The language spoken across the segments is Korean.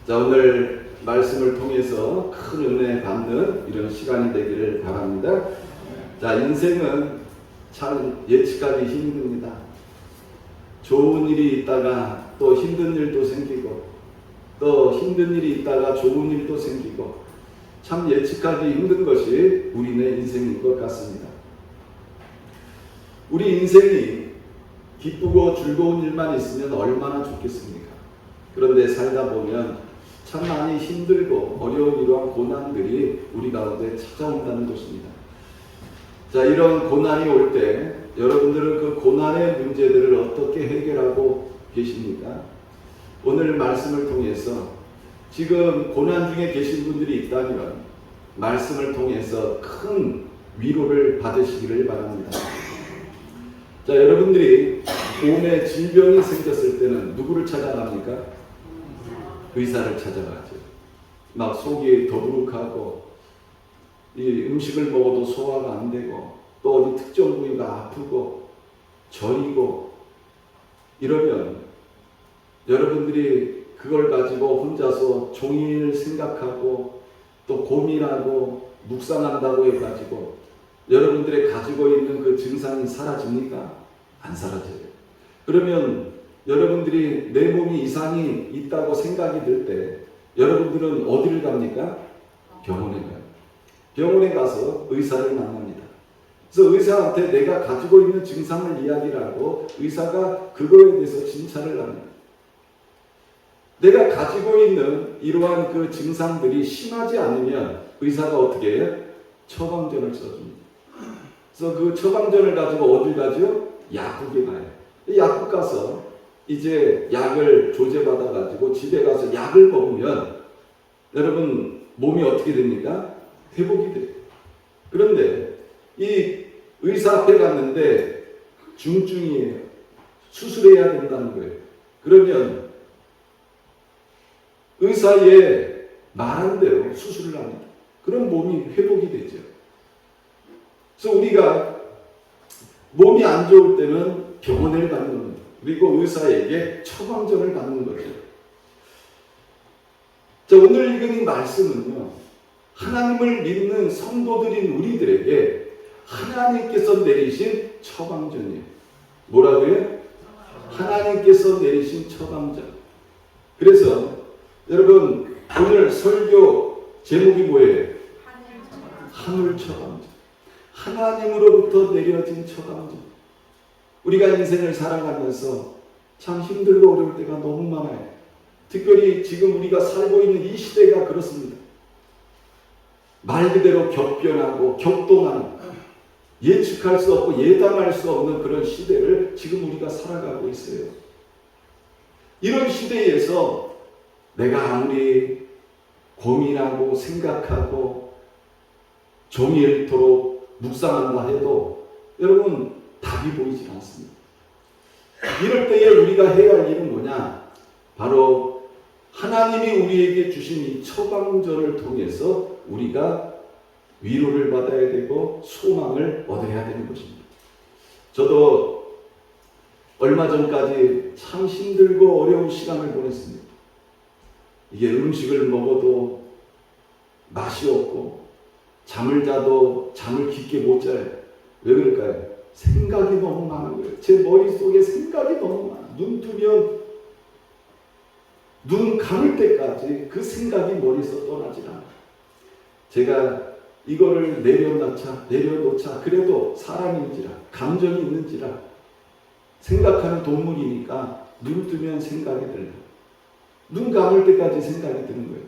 자, 오늘 말씀을 통해서 큰 은혜 받는 이런 시간이 되기를 바랍니다. 자, 인생은 참 예측하기 힘듭니다. 좋은 일이 있다가 또 힘든 일도 생기고, 또 힘든 일이 있다가 좋은 일도 생기고, 참 예측하기 힘든 것이 우리네 인생인 것 같습니다. 우리 인생이 기쁘고 즐거운 일만 있으면 얼마나 좋겠습니까? 그런데 살다 보면 참 많이 힘들고 어려운 이러한 고난들이 우리 가운데 찾아온다는 것입니다. 자, 이런 고난이 올 때 여러분들은 그 고난의 문제들을 어떻게 해결하고 계십니까? 오늘 말씀을 통해서 지금 고난 중에 계신 분들이 있다면 말씀을 통해서 큰 위로를 받으시기를 바랍니다. 자, 여러분들이 몸에 질병이 생겼을 때는 누구를 찾아갑니까? 의사를 찾아가죠. 막 속이 더부룩하고 이 음식을 먹어도 소화가 안 되고 또 어디 특정 부위가 아프고 저리고 이러면 여러분들이 그걸 가지고 혼자서 종일 생각하고 또 고민하고 묵상한다고 해가지고 여러분들이 가지고 있는 그 증상이 사라집니까? 안 사라져요. 그러면 여러분들이 내 몸이 이상이 있다고 생각이 들 때 여러분들은 어디를 갑니까? 병원에 가요. 병원에 가서 의사를 만납니다. 그래서 의사한테 내가 가지고 있는 증상을 이야기를 하고 의사가 그거에 대해서 진찰을 합니다. 내가 가지고 있는 이러한 그 증상들이 심하지 않으면 의사가 어떻게 해요? 처방전을 써줍니다. 그래서 그 처방전을 가지고 어딜 가죠? 약국에 가요. 약국 가서 이제 약을 조제받아 가지고 집에 가서 약을 먹으면 여러분 몸이 어떻게 됩니까? 회복이 돼요. 그런데 이 의사 앞에 갔는데 중증이에요. 수술해야 된다는 거예요. 그러면 의사의 말한 대로 수술을 합니다. 그럼 몸이 회복이 되죠. 그래서 우리가 몸이 안 좋을 때는 병원을 가는 겁니다. 그리고 의사에게 처방전을 받는 거죠. 자, 오늘 읽은 이 말씀은요, 하나님을 믿는 성도들인 우리들에게 하나님께서 내리신 처방전이에요. 뭐라고요? 하나님께서 내리신 처방전. 그래서 여러분 오늘 설교 제목이 뭐예요? 하늘 처방전. 하나님으로부터 내려진 처방전. 우리가 인생을 살아가면서 참 힘들고 어려울 때가 너무 많아요. 특별히 지금 우리가 살고 있는 이 시대가 그렇습니다. 말 그대로 격변하고 격동하는, 예측할 수 없고 예단할 수 없는 그런 시대를 지금 우리가 살아가고 있어요. 이런 시대에서 내가 아무리 고민하고 생각하고 종일토록 묵상한다 해도 여러분 답이 보이지 않습니다. 이럴 때에 우리가 해야 할 일은 뭐냐? 바로 하나님이 우리에게 주신 이 처방전을 통해서 우리가 위로를 받아야 되고 소망을 얻어야 되는 것입니다. 저도 얼마 전까지 참 힘들고 어려운 시간을 보냈습니다. 이게 음식을 먹어도 맛이 없고 잠을 자도 잠을 깊게 못 자요. 왜 그럴까요? 생각이 너무 많은 거예요. 제 머릿속에 생각이 너무 많아요. 눈 뜨면 눈 감을 때까지 그 생각이 머리에서 떠나질 않아요. 제가 이거를 내려놓자 그래도 사람인지라 감정이 있는지라 생각하는 동물이니까 눈 뜨면 생각이 들려요. 눈 감을 때까지 생각이 드는 거예요.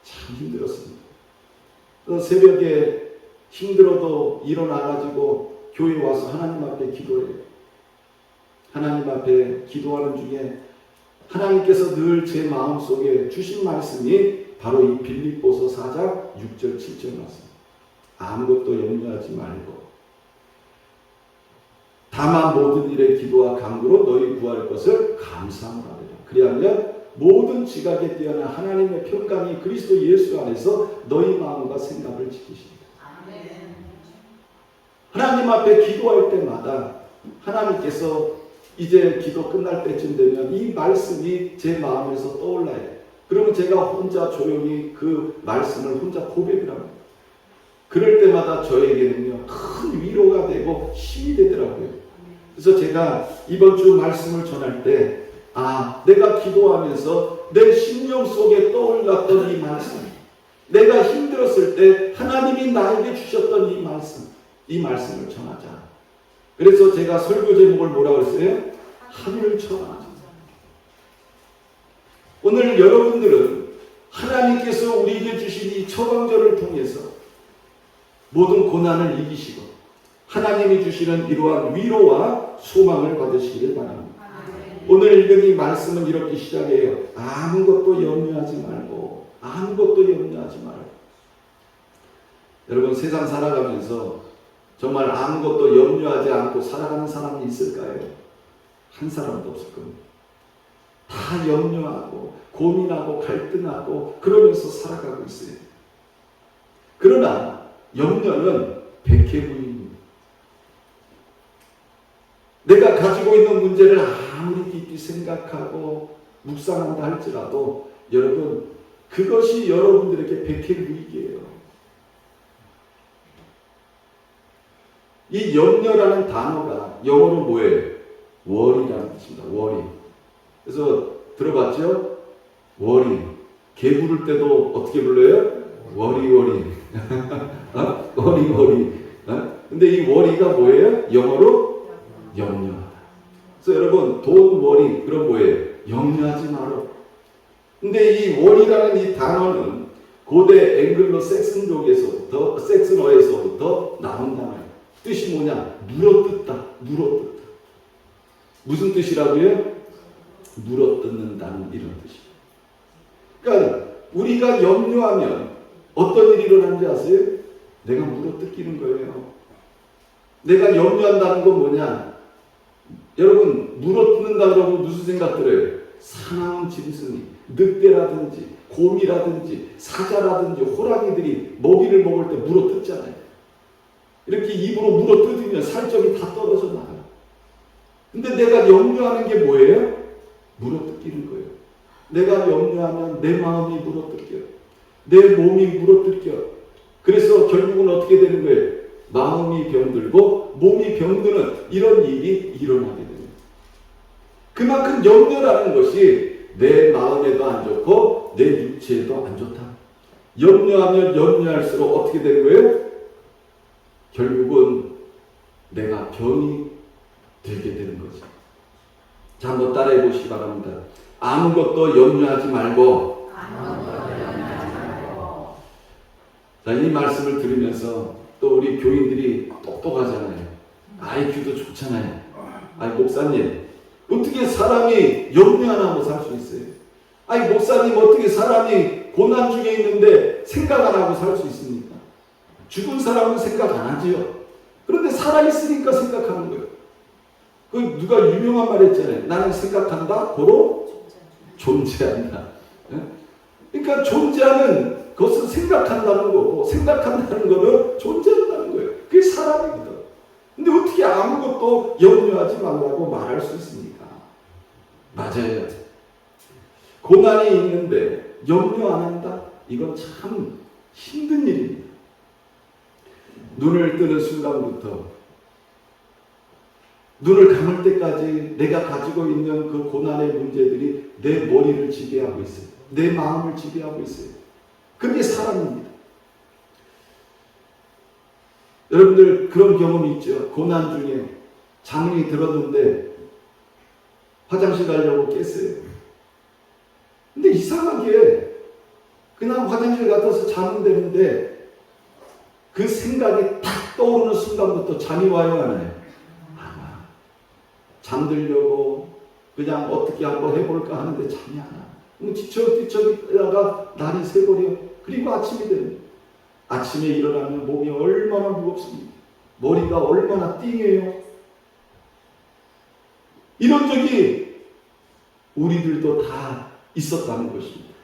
참 힘들었습니다. 새벽에 힘들어도 일어나가지고 교회 와서 하나님 앞에 기도해요. 하나님 앞에 기도하는 중에 하나님께서 늘 제 마음속에 주신 말씀이 바로 이 빌립보서 4장 6절 7절 말씀. 아무것도 염려하지 말고 다만 모든 일에 기도와 간구로 너희 구할 것을 감사하라. 그리하면 모든 지각에 뛰어난 하나님의 평강이 그리스도 예수 안에서 너희 마음과 생각을 지키시리라. 하나님 앞에 기도할 때마다 하나님께서 이제 기도 끝날 때쯤 되면 이 말씀이 제 마음에서 떠올라요. 그러면 제가 혼자 조용히 그 말씀을 혼자 고백을 합니다. 그럴 때마다 저에게는요, 큰 위로가 되고 힘이 되더라고요. 그래서 제가 이번 주 말씀을 전할 때, 내가 기도하면서 내 심령 속에 떠올랐던 이 말씀, 내가 힘들었을 때 하나님이 나에게 주셨던 이 말씀을 전하자. 그래서 제가 설교 제목을 뭐라고 했어요? 하늘을 쳐다보자. 오늘 여러분들은 하나님께서 우리에게 주신 이 처방전을 통해서 모든 고난을 이기시고 하나님이 주시는 이러한 위로와 소망을 받으시기를 바랍니다. 오늘 읽은 이 말씀은 이렇게 시작해요. 아무것도 염려하지 말고, 아무것도 염려하지 말고. 여러분, 세상 살아가면서 정말 아무것도 염려하지 않고 살아가는 사람이 있을까요? 한 사람도 없을 겁니다. 다 염려하고 고민하고 갈등하고 그러면서 살아가고 있어요. 그러나 염려는 백해무익입니다. 내가 가지고 있는 문제를 아무리 깊이 생각하고 묵상한다 할지라도 여러분, 그것이 여러분들에게 백해무익이에요. 이 염려라는 단어가 영어로 뭐예요? worry라는 뜻입니다. worry. 그래서 들어봤죠? worry. 개 부를 때도 어떻게 불러요? worry. worry. 근데 이 worry가 뭐예요? 영어로 염려하다. 그래서 여러분, don't worry. 그럼 뭐예요? 염려하지 마라. 근데 이 worry라는 이 단어는 고대 앵글로 섹슨어에서부터 나온 단어예요. 뜻이 뭐냐? 물어뜯다. 무슨 뜻이라고요? 물어뜯는다는 이런 뜻이에요. 그러니까 우리가 염려하면 어떤 일이 일어나는지 아세요? 내가 물어뜯기는 거예요. 내가 염려한다는 건 뭐냐? 여러분, 물어뜯는다 그러면 무슨 생각 들어요? 사나운 짐승이 늑대라든지 곰이라든지 사자라든지 호랑이들이 먹이를 먹을 때 물어뜯잖아요. 이렇게 입으로 물어뜯으면 살점이 다 떨어져 나가요. 근데 내가 염려하는 게 뭐예요? 물어뜯기는 거예요. 내가 염려하면 내 마음이 물어뜯겨요. 내 몸이 물어뜯겨요. 그래서 결국은 어떻게 되는 거예요? 마음이 병들고 몸이 병드는 이런 일이 일어나게 됩니다. 그만큼 염려라는 것이 내 마음에도 안 좋고 내 육체에도 안 좋다. 염려하면 염려할수록 어떻게 되는 거예요? 결국은 내가 병이 들게 되는 거죠. 자, 한번 따라해 보시기 바랍니다. 아무것도 염려하지 말고. 자, 이 말씀을 들으면서 또 우리 교인들이 똑똑하잖아요. IQ도 좋잖아요. 목사님, 어떻게 사람이 염려 안 하고 살 수 있어요? 목사님, 어떻게 사람이 고난 중에 있는데 생각 안 하고 살 수 있습니까? 죽은 사람은 생각 안 하지요. 그런데 살아있으니까 생각하는 거예요. 그 누가 유명한 말 했잖아요. 나는 생각한다, 고로 존재한다. 그러니까 존재하는 그것은 생각한다는 거고, 생각한다는 거는 존재한다는 거예요. 그게 사람이거든. 근데 어떻게 아무것도 염려하지 말라고 말할 수 있습니까? 맞아요. 고난이 있는데 염려 안 한다? 이건 참 힘든 일입니다. 눈을 뜨는 순간부터 눈을 감을 때까지 내가 가지고 있는 그 고난의 문제들이 내 머리를 지배하고 있어요. 내 마음을 지배하고 있어요. 그게 사람입니다. 여러분들 그런 경험이 있죠. 고난 중에 잠이 들었는데 화장실 가려고 깼어요. 근데 이상하게 그냥 화장실 갔다서 자면 되는데 그 생각이 딱 떠오르는 순간부터 잠이 와요, 안 와요? 잠들려고 그냥 어떻게 한번 해볼까 하는데 잠이 안 와. 뒤척뒤척이다가 날이 새버려. 그리고 아침이 됩니다. 아침에 일어나면 몸이 얼마나 무겁습니까? 머리가 얼마나 띵해요. 이런 적이 우리들도 다 있었다는 것입니다.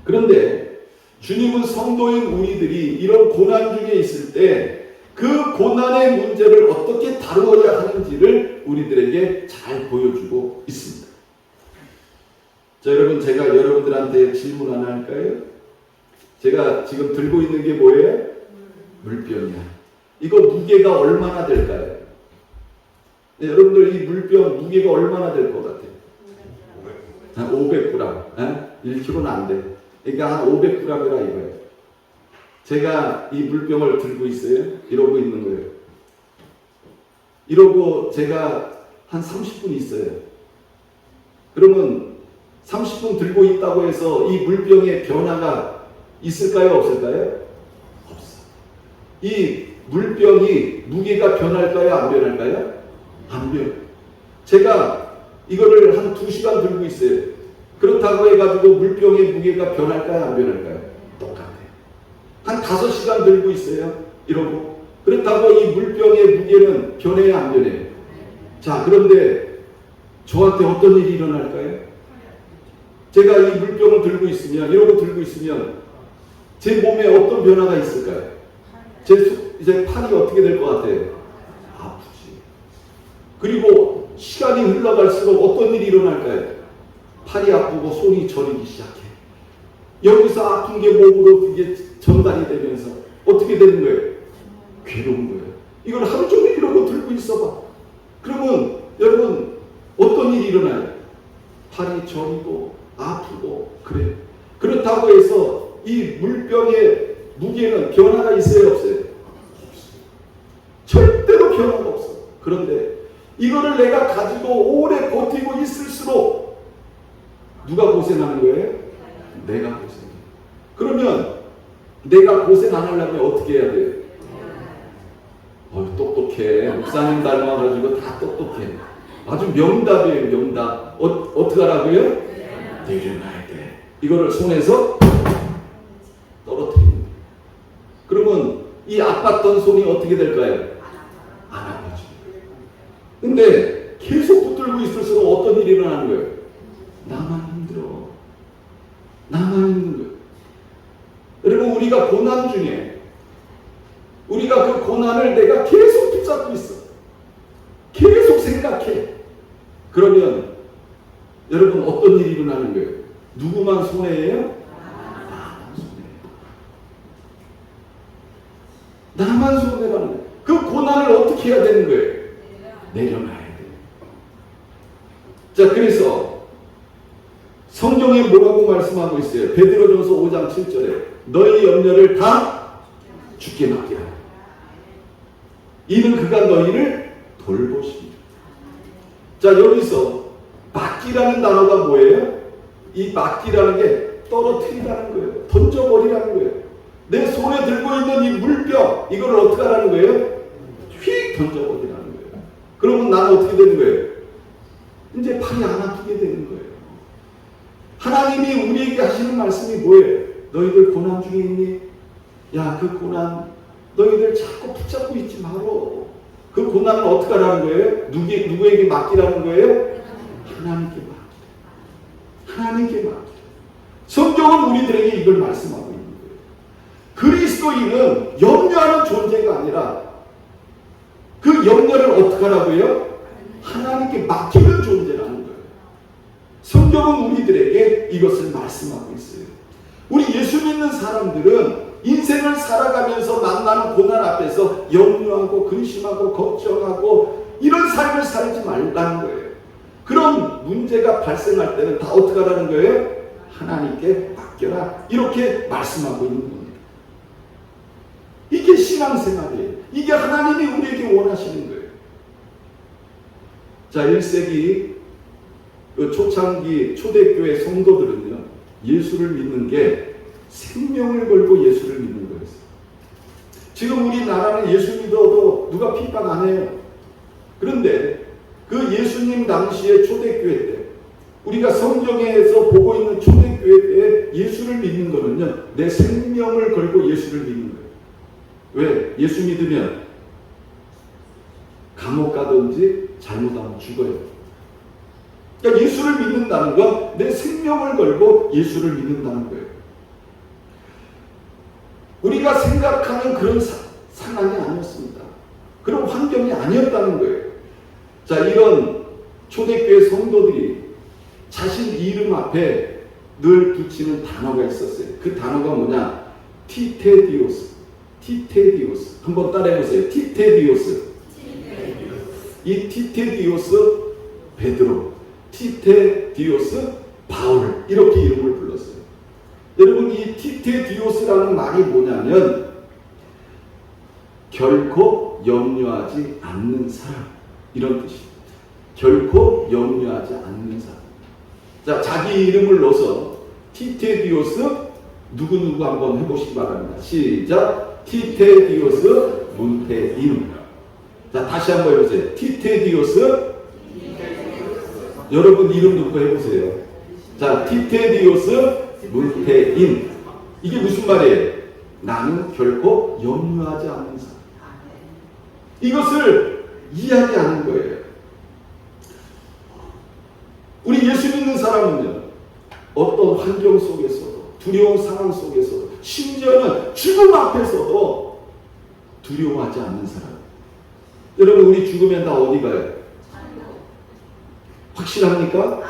그런데 주님은 성도인 우리들이 이런 고난 중에 있을 때 그 고난의 문제를 어떻게 다루어야 하는지를 우리들에게 잘 보여주고 있습니다. 자, 여러분, 제가 여러분들한테 질문 하나 할까요? 제가 지금 들고 있는 게 뭐예요? 물병이야. 이거 무게가 얼마나 될까요? 네, 여러분들 이 물병 무게가 얼마나 될 것 같아요? 한 500g. 1kg는 안 돼. 그러니까 한 500g이라 이거예요. 제가 이 물병을 들고 있어요. 이러고 있는 거예요. 이러고 제가 한 30분 있어요. 그러면 30분 들고 있다고 해서 이 물병의 변화가 있을까요? 없을까요? 없어. 이 물병이 무게가 변할까요? 안 변할까요? 안 변해. 제가 이거를 한 2시간 들고 있어요. 그렇다고 해가지고 물병의 무게가 변할까요? 안 변할까요? 똑같아요. 한 5시간 들고 있어요. 이러고. 그렇다고 이 물병의 무게는 변해야 안 변해요? 자, 그런데 저한테 어떤 일이 일어날까요? 제가 이 물병을 들고 있으면, 이러고 들고 있으면 제 몸에 어떤 변화가 있을까요? 이제 팔이 어떻게 될 것 같아요? 아프지. 그리고 시간이 흘러갈수록 어떤 일이 일어날까요? 팔이 아프고 손이 저리기 시작해. 여기서 아픈 게 몸으로 이게 전달이 되면서 어떻게 되는 거예요? 괴로운 거예요. 이걸 하루 종일 이러고 들고 있어봐. 그러면 여러분 어떤 일이 일어나요? 팔이 저리고 아프고 그래요. 그렇다고 해서 이 물병의 무게는 변화가 있어요? 없어요? 절대로 변화가 없어. 그런데 이거를 내가 가지고 오래 버티고 있을수록 누가 고생하는 거예요? 내가 고생해. 그러면 내가 고생 안 하려면 어떻게 해야 돼요? 똑똑해. 목사님 닮아가지고 다 똑똑해. 아주 명답이에요, 명답. 어떻게 하라고요? 내려놔야 돼. 이거를 손에서 떨어뜨리는 거예요. 그러면 이 아팠던 손이 어떻게 될까요? 안 아파져. 근데 계속 붙들고 있을수록 어떤 일이 일어나는 거예요? 나만 힘들어. 나만 힘든 거예요. 여러분, 우리가 고난 중에 우리가 그 고난을 내가 계속 붙잡고 있어. 계속 생각해. 그러면 여러분 어떤 일이 일어나는 거예요? 누구만 손해예요? 나만 손해예요. 나만 손해라는 거예요. 그 고난을 어떻게 해야 되는 거예요? 내려놔야 돼요. 자, 그래서 성경에 뭐라고 말씀하고 있어요? 베드로전서 5장 7절에 너희 염려를 다 주께 맡기라. 이는 그가 너희를 돌보십니다. 자, 여기서 맡기라는 단어가 뭐예요? 이 맡기라는 게 떨어뜨리라는 거예요. 던져버리라는 거예요. 내 손에 들고 있는 이 물병, 이걸 어떻게 하라는 거예요? 휙 던져버리라는 거예요. 그러면 나는 어떻게 되는 거예요? 이제 팔이 안 아프게 되는 거예요. 하나님이 우리에게 하시는 말씀이 뭐예요? 너희들 고난 중에 있니? 야, 그 고난 너희들 자꾸 붙잡고 있지 말어. 그 고난을 어떻게 하라는 거예요? 누구에게 맡기라는 거예요? 하나님께 맡기라. 하나님께 맡기라. 성경은 우리들에게 이걸 말씀하고 있는 거예요. 그리스도인은 염려하는 존재가 아니라 그 염려를 어떻게 하라고요? 하나님께 맡기는 존재라는 거예요. 성경은 우리들에게 이것을 말씀하고 있어요. 우리 예수 믿는 사람들은 인생을 살아가면서 만나는 고난 앞에서 염려하고 근심하고 걱정하고 이런 삶을 살지 말라는 거예요. 그런 문제가 발생할 때는 다 어떻게 하라는 거예요? 하나님께 맡겨라. 이렇게 말씀하고 있는 겁니다. 이게 신앙생활이에요. 이게 하나님이 우리에게 원하시는 거예요. 자, 1세기 초창기 초대교회 성도들은요, 예수를 믿는 게 생명을 걸고 예수를 믿는 거였어요. 지금 우리나라는 예수 믿어도 누가 핍박 안 해요. 그런데 그 예수님 당시의 초대교회 때, 우리가 성경에서 보고 있는 초대교회 때 예수를 믿는 거는요, 내 생명을 걸고 예수를 믿는 거예요. 왜? 예수 믿으면 감옥 가든지 잘못하면 죽어요. 그러니까 예수를 믿는다는 건 내 생명을 걸고 예수를 믿는다는 거예요. 우리가 생각하는 그런 상황이 아니었습니다. 그런 환경이 아니었다는 거예요. 자, 이런 초대교회 성도들이 자신 이름 앞에 늘 붙이는 단어가 있었어요. 그 단어가 뭐냐? 티테디오스. 티테디오스. 한번 따라해보세요. 티테디오스. 이 티테디오스 베드로, 티테디오스 바울, 이렇게 이름을 불렀어요. 여러분, 이 티테디오스라는 말이 뭐냐면 결코 염려하지 않는 사람, 이런 뜻입니다. 결코 염려하지 않는 사람. 자, 자기 이름을 넣어서 티테디오스 누구누구 한번 해보시기 바랍니다. 시작. 티테디오스 문태인. 자, 다시 한번 해보세요. 티테디오스. 여러분 이름 넣고 해보세요. 자, 티테디오스 문태인. 이게 무슨 말이에요? 나는 결코 염려하지 않는 사람. 이것을 이야기하는 거예요. 우리 예수 믿는 사람은요, 어떤 환경 속에서도, 두려운 상황 속에서도, 심지어는 죽음 앞에서도 두려워하지 않는 사람. 여러분, 우리 죽으면 다 어디 가요? 확실합니까?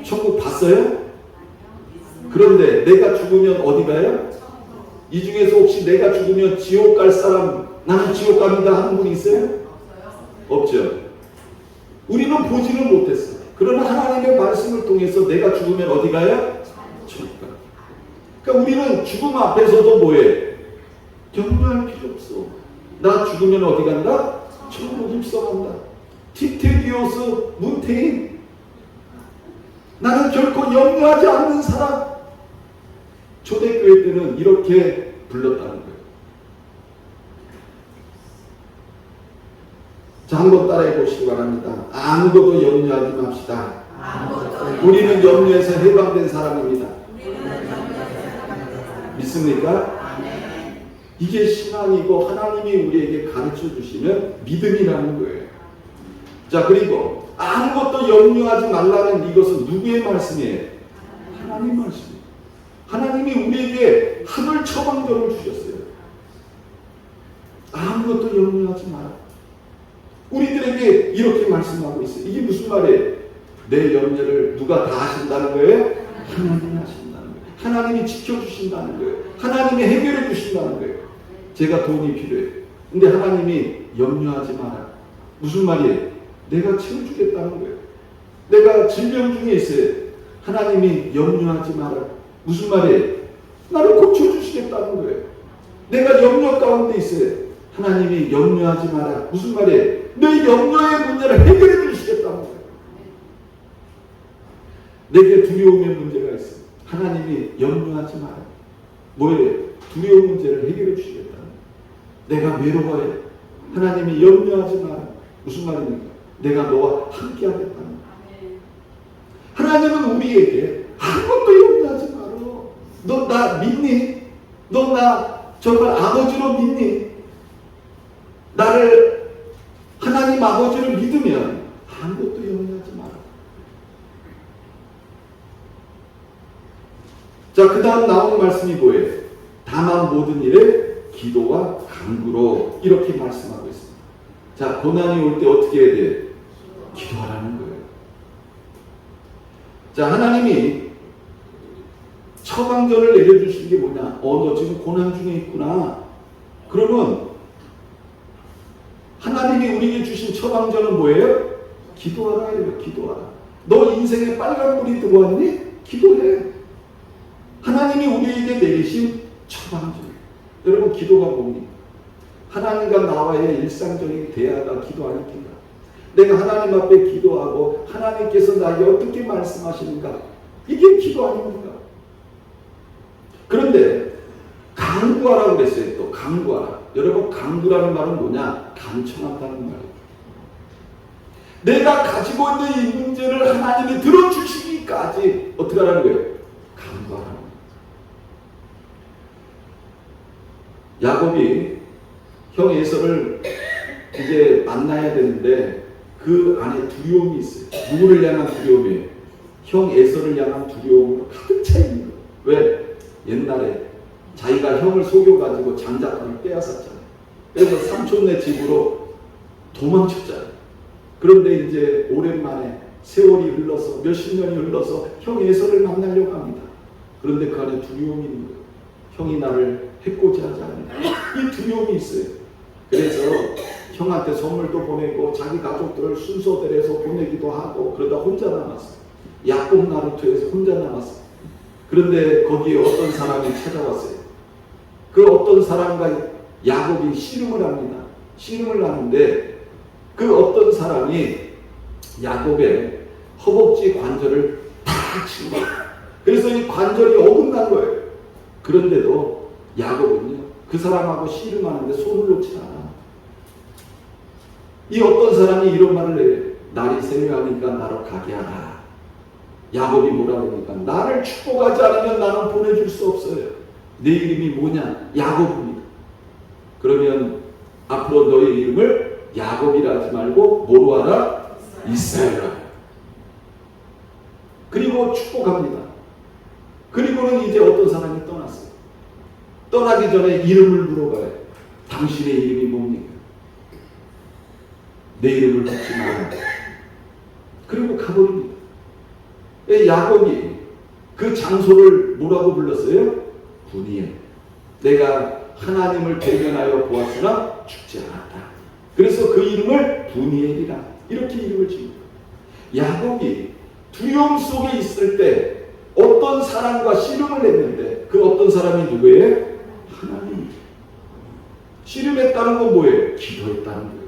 천국 봤어요? 그런데 내가 죽으면 어디 가요? 이 중에서 혹시 내가 죽으면 지옥 갈 사람, 나는 지옥 갑니다 하는 분 있어요? 없죠. 우리는 보지는 못했어. 그러나 하나님의 말씀을 통해서 내가 죽으면 어디 가요? 천국 가. 그러니까 우리는 죽음 앞에서도 뭐해? 염려할 필요 없어. 나 죽으면 어디 간다? 천국 입성한다. 티테디오스 문태인. 나는 결코 염려하지 않는 사람. 초대교회 때는 이렇게 불렀다는 거예요. 자, 한번 따라해 보시기 바랍니다. 아무것도 염려하지 맙시다. 우리는 염려에서 해방된 사람입니다. 믿습니까? 이게 신앙이고 하나님이 우리에게 가르쳐 주시는 믿음이라는 거예요. 자, 그리고 아무것도 염려하지 말라는 이것은 누구의 말씀이에요? 하나님 말씀이에요. 하나님이 우리에게 하늘 처방전을 주셨어요. 아무것도 염려하지 마라. 우리들에게 이렇게 말씀하고 있어요. 이게 무슨 말이에요? 내 염려를 누가 다 하신다는 거예요? 하나님이 하신다는 거예요. 하나님이 지켜주신다는 거예요. 하나님이 해결해 주신다는 거예요. 제가 돈이 필요해요. 근데 하나님이 염려하지 마라. 무슨 말이에요? 내가 채워주겠다는 거예요. 내가 질병 중에 있어요. 하나님이 염려하지 마라. 무슨 말이에요? 나를 고쳐주시겠다는 거예요. 내가 염려 가운데 있어요. 하나님이 염려하지 마라. 무슨 말이에요? 내 염려의 문제를 해결해 주시겠다는 거예요. 내게 두려움의 문제가 있어요. 하나님이 염려하지 마라. 뭐예요? 두려운 문제를 해결해 주시겠다는 거예요. 내가 외로워해. 하나님이 염려하지 마라. 무슨 말입니까? 내가 너와 함께 하겠다는 거예요. 하나님은 우리에게 아무것도 염려하지 마라. 너 나 믿니? 너 나 정말 아버지로 믿니? 나를 하나님 아버지를 믿으면 아무것도 염려하지 마라. 자, 그 다음 나오는 말씀이 뭐예요? 다만 모든 일에 기도와 간구로, 이렇게 말씀하고 있습니다. 자, 고난이 올 때 어떻게 해야 돼요? 기도하라는 거예요. 자, 하나님이 처방전을 내려주시는 게 뭐냐? 너 지금 고난 중에 있구나. 그러면 하나님이 우리에게 주신 처방전은 뭐예요? 기도하라 이래요. 기도하라. 너 인생에 빨간불이 들어왔니? 기도해. 하나님이 우리에게 내리신 처방전. 여러분, 기도가 뭡니까? 하나님과 나와의 일상적인 대화가 기도 아닙니까? 내가 하나님 앞에 기도하고 하나님께서 나에게 어떻게 말씀하시는가? 이게 기도 아닙니까? 그런데 간구하라고 그랬어요. 또 간구하라. 여러분, 간구라는 말은 뭐냐? 간청한다는 말이에요. 내가 가지고 있는 이 문제를 하나님이 들어주시기까지 어떻게 하라는 거예요? 간구하라는 거예요. 야곱이 형 에서를 이제 만나야 되는데 그 안에 두려움이 있어요. 누구를 향한 두려움이에요? 형 에서를 향한 두려움으로 가득 차 있는 거예요. 왜? 옛날에 자기가 형을 속여가지고 장자권을 빼앗았잖아요. 그래서 삼촌네 집으로 도망쳤잖아요. 그런데 이제 오랜만에 세월이 흘러서 몇십 년이 흘러서 형 에서를 만나려고 합니다. 그런데 그 안에 두려움이 있는 거예요. 형이 나를 해코지 하지 않는다. 이 두려움이 있어요. 그래서 형한테 선물도 보내고 자기 가족들을 순서대로해서 보내기도 하고 그러다 혼자 남았어요. 야곱 나루토에서 혼자 남았어요. 그런데 거기에 어떤 사람이 찾아왔어요. 그 어떤 사람과 야곱이 씨름을 합니다. 씨름을 하는데 그 어떤 사람이 야곱의 허벅지 관절을 탁 친 거예요. 그래서 이 관절이 어긋난 거예요. 그런데도 야곱은요, 그 사람하고 씨름하는데 손을 놓지 않아. 이 어떤 사람이 이런 말을 해요. 날이 새려하니까 나로 가게 하라. 야곱이 뭐라 그러니까 나를 축복하지 않으면 나는 보내줄 수 없어요. 내 이름이 뭐냐? 야곱입니다. 그러면 앞으로 너의 이름을 야곱이라 하지 말고 뭐로 하라? 이스라엘이라. 그리고 축복합니다. 그리고는 이제 어떤 사람이 떠났어요. 떠나기 전에 이름을 물어봐요. 당신의 이름이 뭡니까? 내 이름을 묻지 마라. 그리고 가버립니다. 야곱이 그 장소를 뭐라고 불렀어요? 분이엘. 내가 하나님을 대면하여 보았으나 죽지 않았다. 그래서 그 이름을 분이엘이라 이렇게 이름을 지은 거예요. 야곱이 두려움 속에 있을 때 어떤 사람과 씨름을 했는데 그 어떤 사람이 누구예요? 하나님. 씨름했다는 건 뭐예요? 기도했다는 거예요.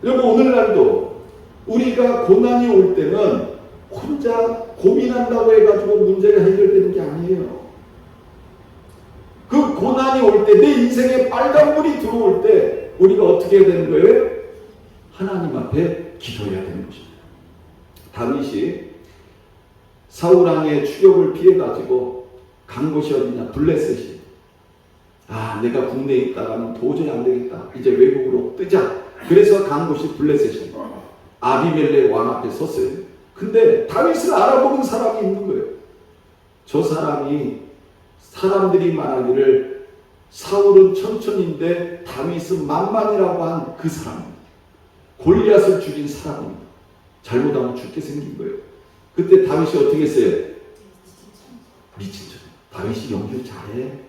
여러분 오늘날도 우리가 고난이 올 때는 혼자 고민한다고 해가지고 문제가 해결되는 게 아니에요. 그 고난이 올 때, 내 인생에 빨간불이 들어올 때 우리가 어떻게 해야 되는 거예요? 하나님 앞에 기도해야 되는 것입니다. 다윗이 사울왕의 추격을 피해가지고 간 곳이 어디냐? 블레셋이. 아, 내가 국내에 있다가는 도저히 안 되겠다. 이제 외국으로 뜨자. 그래서 간 곳이 블레셋이. 아비멜렉 왕 앞에 섰어요. 근데 다윗을 알아보는 사람이 있는 거예요. 저 사람이 사람들이 말하기를 사울은 천천인데 다윗은 만만이라고 한 그 사람. 골리앗을 죽인 사람입니다. 잘못하면 죽게 생긴 거예요. 그때 다윗이 어떻게 했어요? 미친 척. 다윗이 연기를 잘해.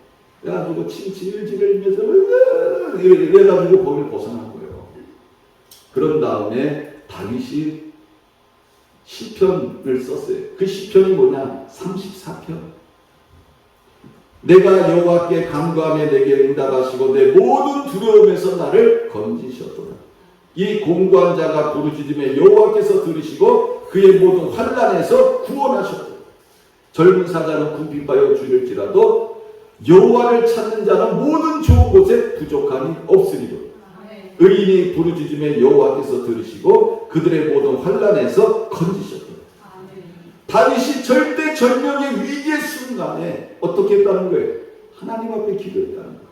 그래가지고 침질질을 하면서 이래가지고 거기를 벗어난 거예요. 그런 다음에 다윗이 시편을 썼어요. 그 시편이 뭐냐? 34편. 내가 여호와께 간구하며 내게 응답하시고 내 모든 두려움에서 나를 건지셨도다. 이 공고한 자가 부르짖으며 여호와께서 들으시고 그의 모든 환난에서 구원하셨도다. 젊은 사자는 궁핍하여 죽일지라도 여호와를 찾는 자는 모든 좋은 곳에 부족함이 없으리로다. 의인이 부르짖으며 여호와께서 들으시고 그들의 모든 환난에서 건지셨다. 다윗이 절대 절명의 위기의 순간에 어떻게 했다는 거예요? 하나님 앞에 기도했다는 거예요.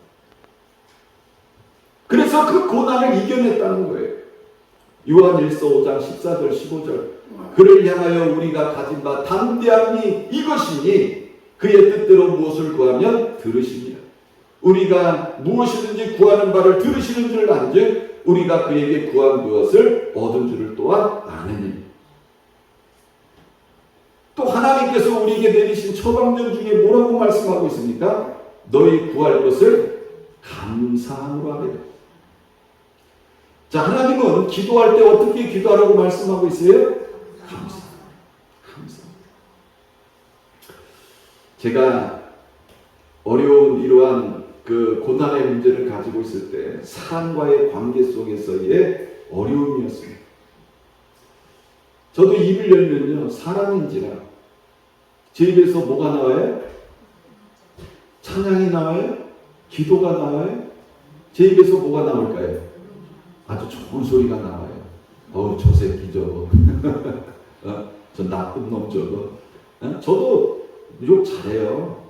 그래서 그 고난을 이겨냈다는 거예요. 요한일서 5장 14절 15절 그를 향하여 우리가 가진 바 담대함이 이것이니 그의 뜻대로 무엇을 구하면 들으십니다. 우리가 무엇이든지 구하는 바를 들으시는 줄 안즉 우리가 그에게 구한 무엇을 얻은 줄을 또한 아느니. 또 하나님께서 우리에게 내리신 처방전 중에 뭐라고 말씀하고 있습니까? 너희 구할 것을 감사함으로 하래요. 자, 하나님은 기도할 때 어떻게 기도하라고 말씀하고 있어요? 감사. 제가 어려운 이러한 그 고난의 문제를 가지고 있을 때 사람과의 관계 속에서의 어려움이었습니다. 저도 입을 열면요 사람인지라 제 입에서 뭐가 나와요? 찬양이 나와요? 기도가 나와요? 제 입에서 뭐가 나올까요? 아주 좋은 소리가 나와요. 저 새끼 저거 저 나쁜 놈 저거 저도 욕 잘해요.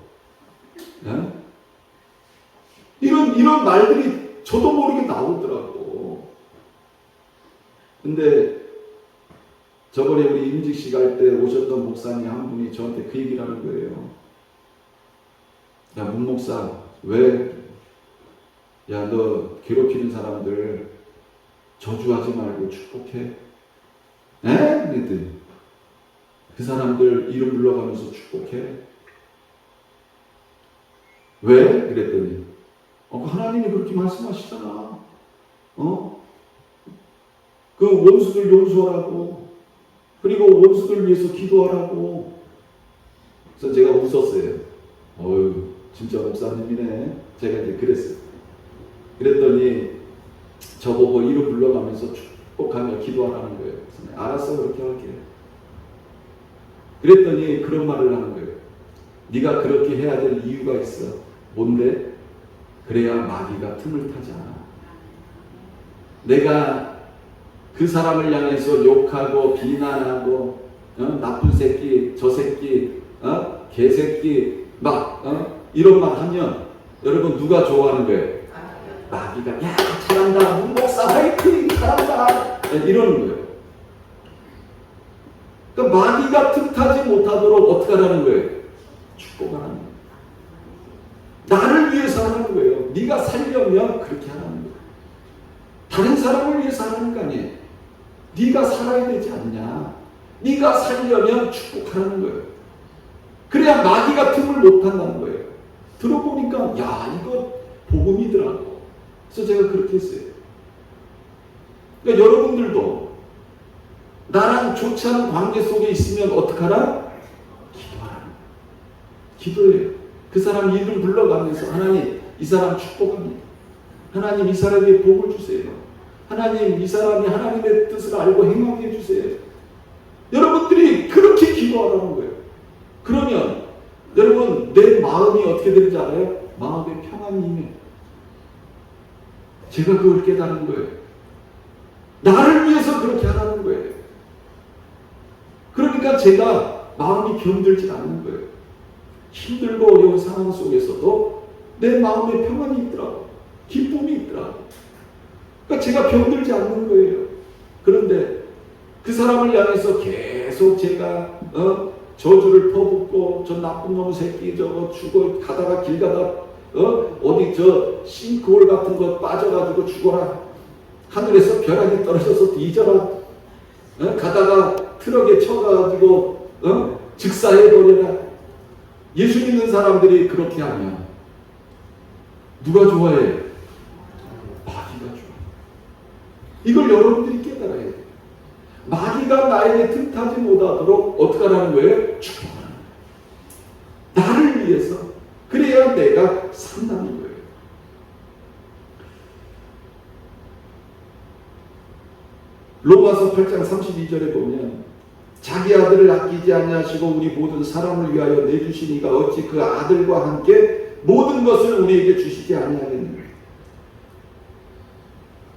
이런 말들이 저도 모르게 나오더라고. 근데 저번에 우리 임직식 할 때 오셨던 목사님 한 분이 저한테 그 얘기를 하는 거예요. 야, 문 목사, 왜? 야, 너 괴롭히는 사람들 저주하지 말고 축복해. 에? 그랬더니 그 사람들 이름 불러가면서 축복해. 왜? 그랬더니 하나님이 그렇게 말씀하시잖아. 그 원수들 용서하라고. 그리고 원수들 위해서 기도하라고. 그래서 제가 웃었어요. 어휴, 진짜 목사님이네. 제가 이제 그랬어요. 그랬더니 저보고 이름 불러가면서 축복하며 기도하라는 거예요. 그래서 알았어, 그렇게 할게. 그랬더니 그런 말을 하는 거예요. 네가 그렇게 해야 될 이유가 있어. 뭔데? 그래야 마귀가 틈을 타지 않아. 내가 그 사람을 향해서 욕하고 비난하고 나쁜 새끼, 저 새끼, 개새끼 막 이런 말 하면 여러분 누가 좋아하는 거예요? 마귀가 야 잘한다, 문목사 화이팅, 잘한다 이러는 거예요. 그러니까 마귀가 틈타지 못하도록 어떻게 하라는 거예요? 축복하라는 거예요. 나를 위해서 하는 거예요. 네가 살려면 그렇게 하라는 거예요. 다른 사람을 위해서 하는 거 아니에요. 네가 살아야 되지 않냐. 네가 살려면 축복하라는 거예요. 그래야 마귀가 틈을 못 탄다는 거예요. 들어보니까 야 이거 복음이더라고. 그래서 제가 그렇게 했어요. 그러니까 여러분들도 나랑 좋지 않은 관계 속에 있으면 어떡하라? 기도하라. 기도해요. 그 사람 이름 불러가면서 하나님 이 사람 축복합니다. 하나님 이 사람에게 복을 주세요. 하나님 이 사람이 하나님의 뜻을 알고 행하게 해주세요. 여러분들이 그렇게 기도하라는 거예요. 그러면 여러분 내 마음이 어떻게 되는지 알아요? 마음의 평안이 임해요. 제가 그걸 깨달은 거예요. 나를 위해서 그렇게 하라는 거예요. 그러니까 제가 마음이 병들지 않는 거예요. 힘들고 어려운 상황 속에서도 내 마음에 평안이 있더라고. 기쁨이 있더라고. 그러니까 제가 병들지 않는 거예요. 그런데 그 사람을 향해서 계속 제가 저주를 퍼붓고 저 나쁜 놈 새끼 저거 죽어 가다가 길 가다 어디 저 싱크홀 같은 거 빠져가지고 죽어라. 하늘에서 벼락이 떨어져서 뒤져라. 가다가 트럭에 쳐가지고 즉사해버려라. 예수 믿는 사람들이 그렇게 하면 누가 좋아해? 마귀가 좋아해. 이걸 여러분들이 깨달아야 돼요. 마귀가 나에게 틈타지 못하도록 어떻게 하라는 거예요? 축복하는 거예요. 나를 위해서. 그래야 내가 산다는 거예요. 로마서 8장 32절에 보면 자기 아들을 아끼지 아니하시고 우리 모든 사람을 위하여 내주시니가 어찌 그 아들과 함께 모든 것을 우리에게 주시지 아니하겠느냐.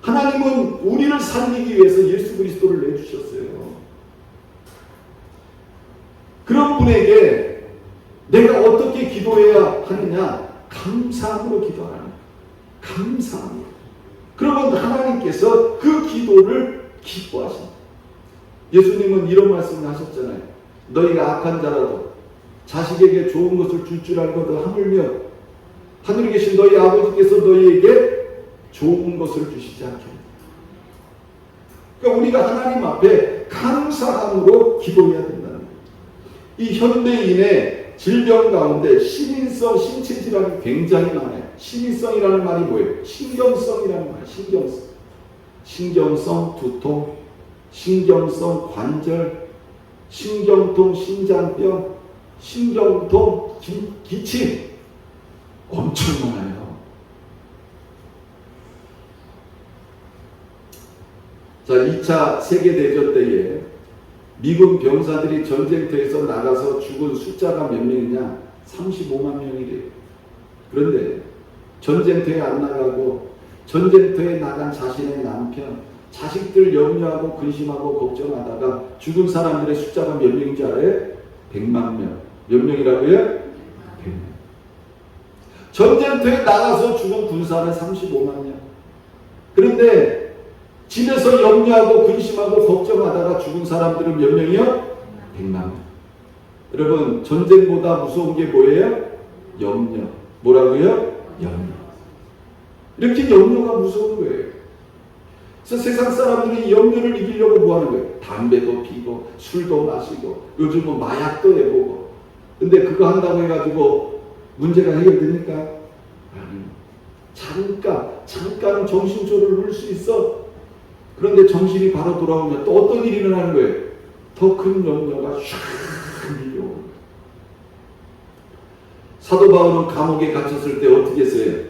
하나님은 우리를 살리기 위해서 예수 그리스도를 내주셨어요. 그런 분에게 내가 어떻게 기도해야 하느냐? 감사함으로 기도하라. 감사함으로. 그러면 하나님께서 그 기도를 기뻐하십니다. 예수님은 이런 말씀을 하셨잖아요. 너희가 악한 자라도 자식에게 좋은 것을 줄 줄 알거든 하물며 하늘에 계신 너희 아버지께서 너희에게 좋은 것을 주시지 않겠느냐. 그러니까 우리가 하나님 앞에 감사함으로 기도해야 된다는 거예요. 이 현대인의 질병 가운데 신인성 신체 질환이 굉장히 많아요. 신인성이라는 말이 뭐예요? 신경성이라는 말이에요. 신경성. 신경성 두통, 신경성 관절, 신경통 신장병, 신경통 기침 엄청 많아요. 자, 2차 세계대전 때에 미군 병사들이 전쟁터에서 나가서 죽은 숫자가 몇 명이냐? 35만 명이래요. 그런데 전쟁터에 안 나가고 전쟁터에 나간 자신의 남편, 자식들 염려하고 근심하고 걱정하다가 죽은 사람들의 숫자가 몇 명인지 알아요? 100만 명. 몇 명이라고요? 100명. 전쟁터에 나가서 죽은 군사는 35만 명. 그런데 집에서 염려하고 근심하고 걱정하다가 죽은 사람들은 몇 명이요? 100만 명. 여러분 전쟁보다 무서운 게 뭐예요? 염려. 뭐라고요? 염려. 이렇게 염려가 무서운 거예요. 그래서 세상 사람들이 염려를 이기려고 뭐 하는 거예요? 담배도 피고 술도 마시고 요즘은 마약도 해보고. 근데 그거 한다고 해가지고 문제가 해결됩니까? 아니요. 잠깐 정신줄을 놓을 수 있어. 그런데 정신이 바로 돌아오면 또 어떤 일이 일어나는 거예요? 더 큰 염려가 샥 밀려오는 거예요. 사도 바울은 감옥에 갇혔을 때 어떻게 했어요?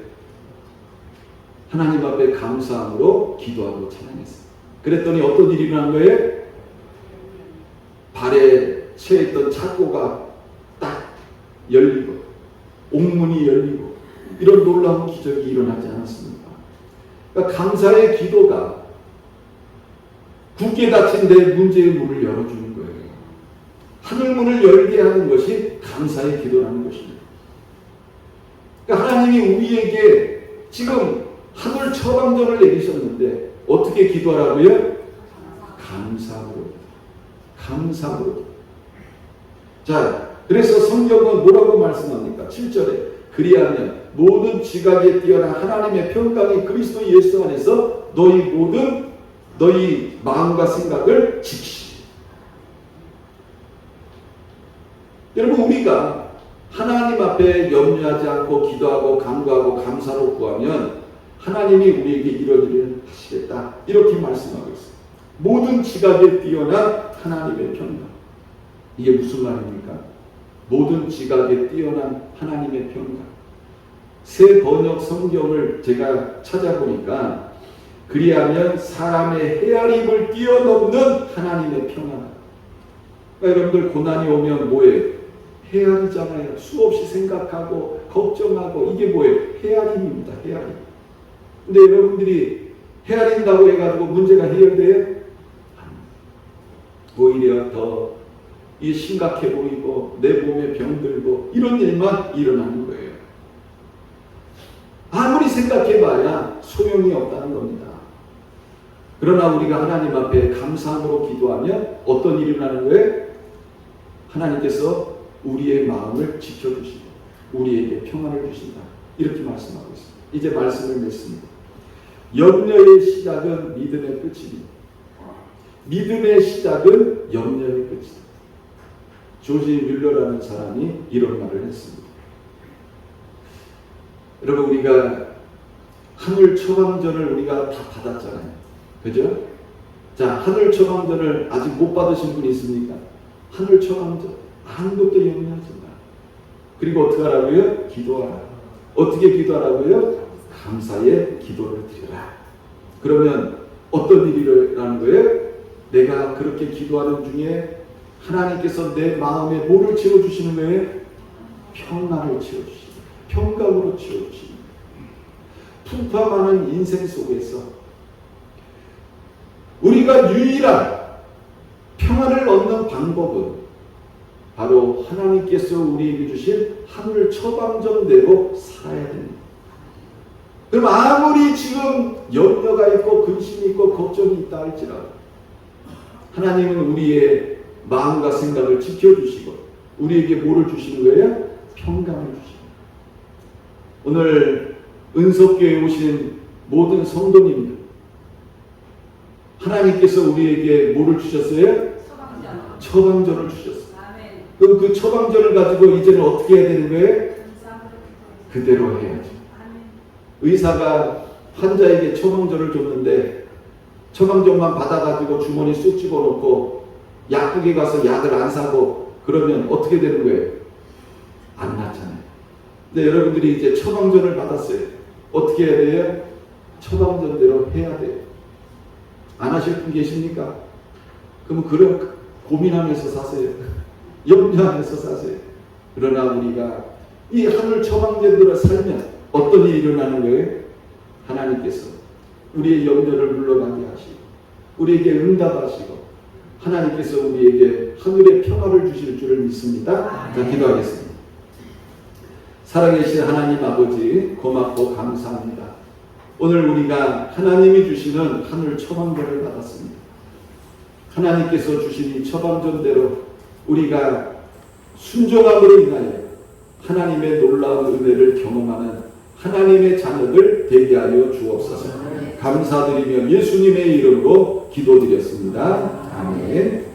하나님 앞에 감사함으로 기도하고 찬양했어요. 그랬더니 어떤 일이 일어난 거예요? 발에 채했던 착고가 딱 열리고 옥문이 열리고 이런 놀라운 기적이 일어나지 않았습니까? 그러니까 감사의 기도가 굳게 닫힌 내 문제의 문을 열어주는 거예요. 하늘문을 열게 하는 것이 감사의 기도라는 것입니다. 그러니까 하나님이 우리에게 지금 하늘 처방전을 내리셨는데 어떻게 기도하라고요? 감사로. 감사로. 자, 그래서 성경은 뭐라고 말씀합니까? 7절에 그리하면 모든 지각에 뛰어난 하나님의 평강이 그리스도 예수 안에서 너희 마음과 생각을 지키시. 여러분, 우리가 하나님 앞에 염려하지 않고 기도하고 간구하고 감사로 구하면 하나님이 우리에게 이런 일을 하시겠다. 이렇게 말씀하고 있습니다. 모든 지각에 뛰어난 하나님의 평강. 이게 무슨 말입니까? 모든 지각에 뛰어난 하나님의 평강. 새 번역 성경을 제가 찾아보니까 그리하면 사람의 헤아림을 뛰어넘는 하나님의 평안. 그러니까 여러분들 고난이 오면 뭐예요? 헤아리잖아요. 수없이 생각하고 걱정하고 이게 뭐예요? 헤아림입니다. 헤아림. 근데 여러분들이 헤아린다고 해가지고 문제가 해결돼요? 오히려 더 심각해 보이고 내 몸에 병들고 이런 일만 일어나는 거예요. 아무리 생각해봐야 소용이 없다는 겁니다. 그러나 우리가 하나님 앞에 감사함으로 기도하면 어떤 일이 일어나는 거예요? 하나님께서 우리의 마음을 지켜주시고 우리에게 평안을 주신다. 이렇게 말씀하고 있습니다. 이제 말씀을 맺습니다. 염려의 시작은 믿음의 끝입니다. 믿음의 시작은 염려의 끝이다. 조지 뮬러라는 사람이 이런 말을 했습니다. 여러분, 우리가 하늘 처방전을 우리가 다 받았잖아요. 그죠? 자, 하늘 처방전을 아직 못 받으신 분이 있습니까? 하늘 처방전 아무것도 염려하지 마. 그리고 어떻게 하라고요? 기도하라. 어떻게 기도하라고요? 감사의 기도를 드려라. 그러면 어떤 일이 일어나는 거예요? 내가 그렇게 기도하는 중에 하나님께서 내 마음에 뭐를 채워주시는 거예요? 평안을 채워주시는 거예요. 평강으로 채워주시는 거예요. 풍파많은 인생 속에서 우리가 유일한 평안을 얻는 방법은 바로 하나님께서 우리에게 주신 하늘 처방전대로 살아야 됩니다. 그럼 아무리 지금 염려가 있고 근심이 있고 걱정이 있다 할지라도 하나님은 우리의 마음과 생각을 지켜주시고 우리에게 뭐를 주시는 거예요? 평강을 주시고. 오늘 은석교회에 오신 모든 성도님들, 하나님께서 우리에게 뭐를 주셨어요? 처방전을 주셨어요. 그럼 그 처방전을 가지고 이제는 어떻게 해야 되는 거예요? 그대로 해야죠. 의사가 환자에게 처방전을 줬는데 처방전만 받아가지고 주머니 쑥 집어넣고 약국에 가서 약을 안 사고 그러면 어떻게 되는 거예요? 안 낫잖아요. 근데 여러분들이 이제 처방전을 받았어요. 어떻게 해야 돼요? 처방전대로 해야 돼요. 안 하실 분 계십니까? 그럼 그런 고민하면서 사세요. 염려하면서 사세요. 그러나 우리가 이 하늘 처방전대로 살면 어떤 일이 일어나는 거예요? 하나님께서 우리의 염려를 물러가게 하시고 우리에게 응답하시고 하나님께서 우리에게 하늘의 평화를 주실 줄을 믿습니다. 자, 기도하겠습니다. 살아계신 하나님 아버지, 고맙고 감사합니다. 오늘 우리가 하나님이 주시는 하늘 처방전을 받았습니다. 하나님께서 주신 이 처방전대로 우리가 순종함으로 인하여 하나님의 놀라운 은혜를 경험하는 하나님의 자녀들 되게 하여 주옵소서. 감사드리며 예수님의 이름으로 기도드렸습니다. 아멘.